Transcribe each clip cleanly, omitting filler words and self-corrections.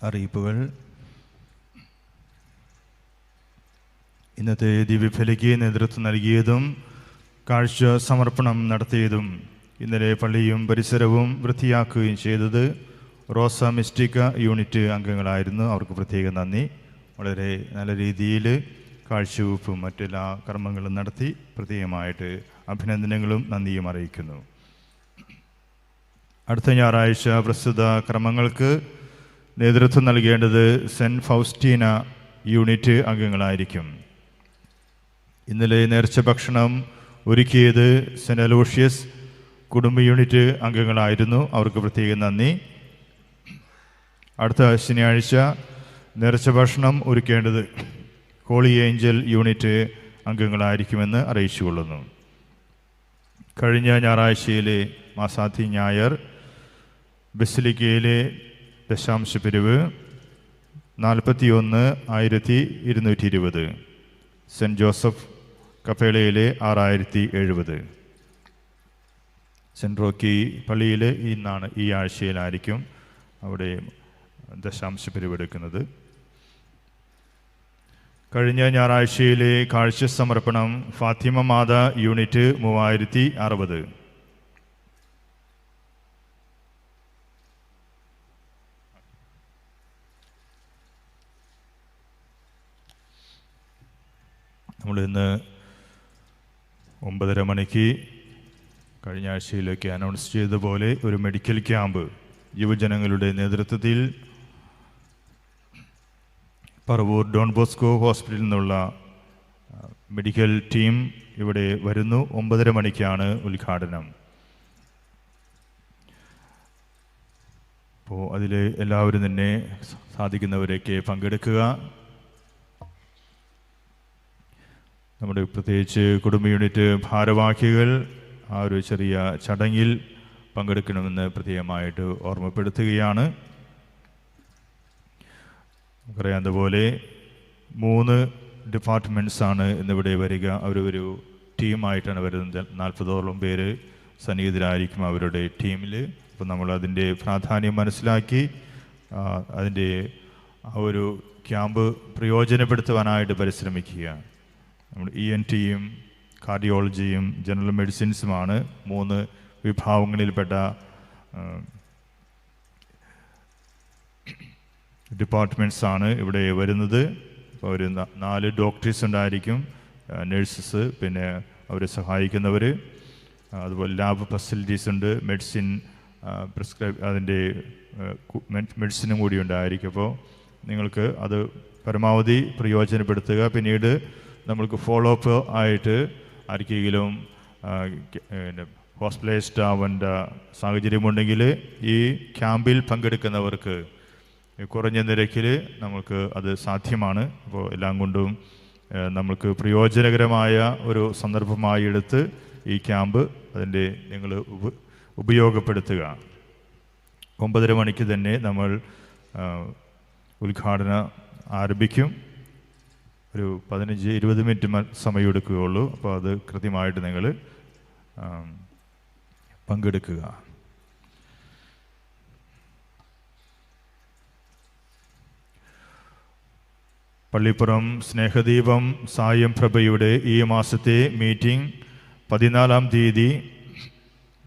അറിയിപ്പുകൾ. ഇന്നത്തെ ദിവ്യബലിക്ക് നേതൃത്വം നൽകിയതും കാഴ്ച സമർപ്പണം നടത്തിയതും ഇന്നലെ പള്ളിയും പരിസരവും വൃത്തിയാക്കുകയും ചെയ്തത് റോസ മിസ്റ്റിക്ക യൂണിറ്റ് അംഗങ്ങളായിരുന്നു. അവർക്ക് പ്രത്യേക നന്ദി. വളരെ നല്ല രീതിയിൽ കാഴ്ചവെപ്പും മറ്റെല്ലാ കർമ്മങ്ങളും നടത്തി പ്രത്യേകമായിട്ട് അഭിനന്ദനങ്ങളും നന്ദിയും അറിയിക്കുന്നു. അടുത്ത ഞായറാഴ്ച പ്രസ്തുത കർമ്മങ്ങൾക്ക് നേതൃത്വം നൽകേണ്ടത് സെൻറ്റ് ഫൗസ്റ്റീന യൂണിറ്റ് അംഗങ്ങളായിരിക്കും. ഇന്നലെ നേർച്ച ഭക്ഷണം ഒരുക്കിയത് സെൻറ്റ് അലോഷ്യസ് കുടുംബ യൂണിറ്റ് അംഗങ്ങളായിരുന്നു. അവർക്ക് പ്രത്യേക നന്ദി. അടുത്ത ശനിയാഴ്ച നേർച്ച ഭക്ഷണം ഒരുക്കേണ്ടത് ഹോളി ഏഞ്ചൽ യൂണിറ്റ് അംഗങ്ങളായിരിക്കുമെന്ന് അറിയിച്ചുകൊള്ളുന്നു. കഴിഞ്ഞ ഞായറാഴ്ചയിലെ മാസാത്തി ഞായർ ബസിലിക്കയിലെ ദശാംശ പിരിവ് 41,220. സെൻറ്റ് ജോസഫ് കപ്പേളയിലെ 6,070. സെൻറ്റ് റോക്കി പള്ളിയിൽ ഇന്നാണ് ഈ ആഴ്ചയിലായിരിക്കും അവിടെ ദശാംശ പിരിവെടുക്കുന്നത്. കഴിഞ്ഞ ഞായറാഴ്ചയിലെ കാഴ്ച സമർപ്പണം ഫാത്തിമ മാതാ യൂണിറ്റ് 3060. നമ്മളിന്ന് 9:30 മണിക്ക് കഴിഞ്ഞ ആഴ്ചയിലേക്ക് അനൗൺസ് ചെയ്തതുപോലെ ഒരു മെഡിക്കൽ ക്യാമ്പ് യുവജനങ്ങളുടെ നേതൃത്വത്തിൽ പറവൂർ ഡോൺ ബോസ്കോ ഹോസ്പിറ്റലിൽ നിന്നുള്ള മെഡിക്കൽ ടീം ഇവിടെ വരുന്നു. 9:30 മണിക്കാണ് ഉദ്ഘാടനം. അപ്പോൾ അതിൽ എല്ലാവരും തന്നെ സാധിക്കുന്നവരൊക്കെ പങ്കെടുക്കുക. നമ്മുടെ പ്രത്യേകിച്ച് കുടുംബ യൂണിറ്റ് ഭാരവാഹികൾ ആ ഒരു ചെറിയ ചടങ്ങിൽ പങ്കെടുക്കണമെന്ന് പ്രത്യേകമായിട്ട് ഓർമ്മപ്പെടുത്തുകയാണ്. നമുക്കറിയാവുന്നതുപോലെ 3 ഡിപ്പാർട്ട്മെൻറ്റ്സാണ് ഇന്നിവിടെ വരിക. അവരൊരു ടീമായിട്ടാണ് വരുന്നത്. 40ഓളം പേര് സന്നിഹിതരായിരിക്കും അവരുടെ ടീമിൽ. അപ്പോൾ നമ്മൾ അതിൻ്റെ പ്രാധാന്യം മനസ്സിലാക്കി അതിൻ്റെ ആ ഒരു ക്യാമ്പ് പ്രയോജനപ്പെടുത്തുവാനായിട്ട് പരിശ്രമിക്കുക. നമ്മൾ ENTയും കാർഡിയോളജിയും ജനറൽ മെഡിസിൻസുമാണ് 3 വിഭാഗങ്ങളിൽപ്പെട്ട ഡിപ്പാർട്ട്മെൻറ്റ്സാണ് ഇവിടെ വരുന്നത്. അപ്പോൾ ഒരു 4 ഡോക്ടേഴ്സ് ഉണ്ടായിരിക്കും, നഴ്സസ്, പിന്നെ അവരെ സഹായിക്കുന്നവർ, അതുപോലെ ലാബ് ഫെസിലിറ്റീസ് ഉണ്ട്, മെഡിസിൻ അതിൻ്റെ മെഡിസിനും കൂടി ഉണ്ടായിരിക്കും. അപ്പോൾ നിങ്ങൾക്ക് അത് പരമാവധി പ്രയോജനപ്പെടുത്തുക. പിന്നീട് നമ്മൾക്ക് ഫോളോ അപ്പ് ആയിട്ട് ആർക്കെങ്കിലും ഹോസ്പിറ്റലൈസ്ഡ് ആവേണ്ട സാഹചര്യമുണ്ടെങ്കിൽ ഈ ക്യാമ്പിൽ പങ്കെടുക്കുന്നവർക്ക് കുറഞ്ഞ നിരക്കിൽ നമുക്ക് അത് സാധ്യമാണ്. അപ്പോൾ എല്ലാം കൊണ്ടും നമുക്ക് പ്രയോജനകരമായ ഒരു സന്ദർഭമായി എടുത്ത് ഈ ക്യാമ്പ് അതിൻ്റെ നിങ്ങൾ ഉപയോഗപ്പെടുത്തുക. 9:30 മണിക്ക് തന്നെ നമ്മൾ ഉദ്ഘാടനം ആരംഭിക്കും. ഒരു 15-20 മിനിറ്റ് സമയമെടുക്കുകയുള്ളൂ. അപ്പോൾ അത് കൃത്യമായിട്ട് നിങ്ങൾ പങ്കെടുക്കുക. പള്ളിപ്പുറം സ്നേഹദീപം സായം പ്രഭയുടെ ഈ മാസത്തെ മീറ്റിംഗ് 14-ാം തീയതി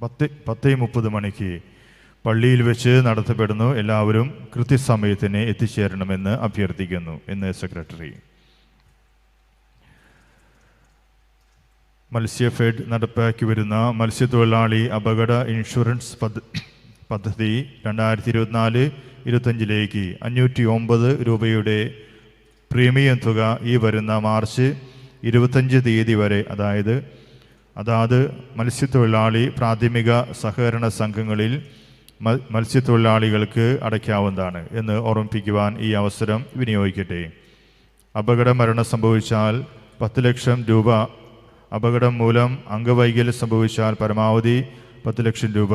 10:30 മണിക്ക് പള്ളിയിൽ വെച്ച് നടത്തപ്പെടുന്നു. എല്ലാവരും കൃത്യസമയത്തിന് എത്തിച്ചേരണമെന്ന് അഭ്യർത്ഥിക്കുന്നു എന്ന് സെക്രട്ടറി. മത്സ്യഫെഡ് നടപ്പാക്കി വരുന്ന മത്സ്യത്തൊഴിലാളി അപകട ഇൻഷുറൻസ് പദ്ധതി 2024-25 509 രൂപയുടെ പ്രീമിയം തുക ഈ വരുന്ന മാർച്ച് 25 തീയതി വരെ അതാത് മത്സ്യത്തൊഴിലാളി പ്രാഥമിക സഹകരണ സംഘങ്ങളിൽ മത്സ്യത്തൊഴിലാളികൾക്ക് അടയ്ക്കാവുന്നതാണ് എന്ന് ഓർമ്മിപ്പിക്കുവാൻ ഈ അവസരം വിനിയോഗിക്കട്ടെ. അപകട മരണം സംഭവിച്ചാൽ 10 ലക്ഷം രൂപ, അപകടം മൂലം അംഗവൈകല്യം സംഭവിച്ചാൽ പരമാവധി 10 ലക്ഷം രൂപ,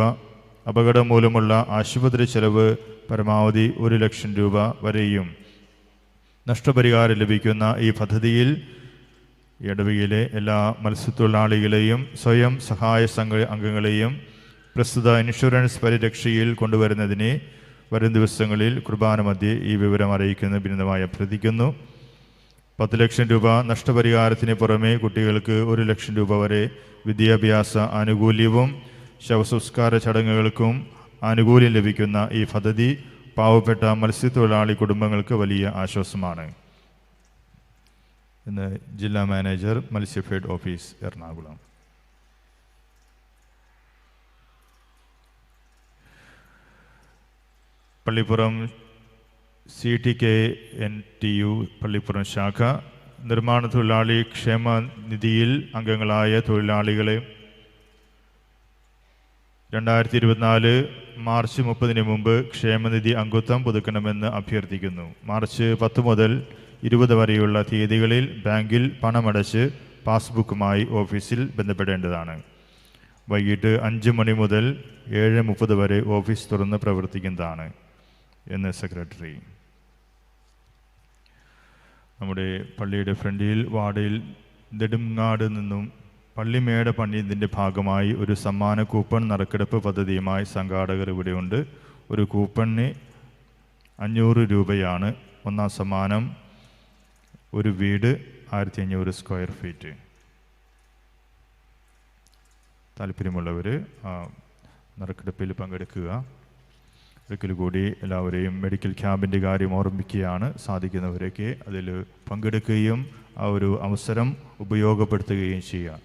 അപകടം മൂലമുള്ള ആശുപത്രി ചെലവ് പരമാവധി 1 ലക്ഷം രൂപ വരെയും നഷ്ടപരിഹാരം ലഭിക്കുന്ന ഈ പദ്ധതിയിൽ ഇടവകയിലെ എല്ലാ മത്സ്യത്തൊഴിലാളികളെയും സ്വയം സഹായ സംഘ അംഗങ്ങളെയും പ്രസ്തുത ഇൻഷുറൻസ് പരിരക്ഷയിൽ കൊണ്ടുവരുന്നതിന് വരും ദിവസങ്ങളിൽ കുർബാന മധ്യേ ഈ വിവരം അറിയിക്കുന്ന ബിരുദമായി അഭ്യർത്ഥിക്കുന്നു. 10 ലക്ഷം രൂപ നഷ്ടപരിഹാരത്തിന് പുറമെ കുട്ടികൾക്ക് 1 ലക്ഷം രൂപ വരെ വിദ്യാഭ്യാസ ആനുകൂല്യവും ശവസംസ്കാര ചടങ്ങുകൾക്കും ആനുകൂല്യം ലഭിക്കുന്ന ഈ പദ്ധതി പാവപ്പെട്ട മത്സ്യത്തൊഴിലാളി കുടുംബങ്ങൾക്ക് വലിയ ആശ്വാസമാണ്. ഇന്ന് ജില്ലാ manager Matsyafed office Ernakulam. Pallippuram CTKNTU Pallippuram ശാഖ നിർമ്മാണ തൊഴിലാളി ക്ഷേമ നിധിയിൽ അംഗങ്ങളായ തൊഴിലാളികളെ 2024 മാർച്ച് 30 മുമ്പ് ക്ഷേമനിധി അംഗത്വം പുതുക്കണമെന്ന് അഭ്യർത്ഥിക്കുന്നു. മാർച്ച് 10 മുതൽ 20 വരെയുള്ള തീയതികളിൽ ബാങ്കിൽ പണമടച്ച് പാസ്ബുക്കുമായി ഓഫീസിൽ ബന്ധപ്പെടേണ്ടതാണ്. വൈകിട്ട് 5 മണി മുതൽ 7:30 വരെ ഓഫീസ് തുറന്ന് പ്രവർത്തിക്കുന്നതാണ് എന്ന് സെക്രട്ടറി. നമ്മുടെ പള്ളിയുടെ ഫ്രണ്ടിൽ വാർഡിൽ നെടുങ്ങാട് നിന്നും പള്ളിമേട പണിയതിൻ്റെ ഭാഗമായി ഒരു സമ്മാന കൂപ്പൺ നറുക്കെടുപ്പ് പദ്ധതിയുമായി സംഘാടകർ ഇവിടെയുണ്ട്. ഒരു കൂപ്പണിന് 500 രൂപയാണ്. ഒന്നാം സമ്മാനം ഒരു വീട് 1500 സ്ക്വയർ ഫീറ്റ്. താല്പര്യമുള്ളവർ നറുക്കെടുപ്പിൽ പങ്കെടുക്കുക. ഒരിക്കൽ കൂടി എല്ലാവരെയും മെഡിക്കൽ ക്യാമ്പിൻ്റെ കാര്യം ഓർമ്മിക്കുകയാണ്. സാധിക്കുന്നവരൊക്കെ അതിൽ പങ്കെടുക്കുകയും ആ ഒരു അവസരം ഉപയോഗപ്പെടുത്തുകയും ചെയ്യുക.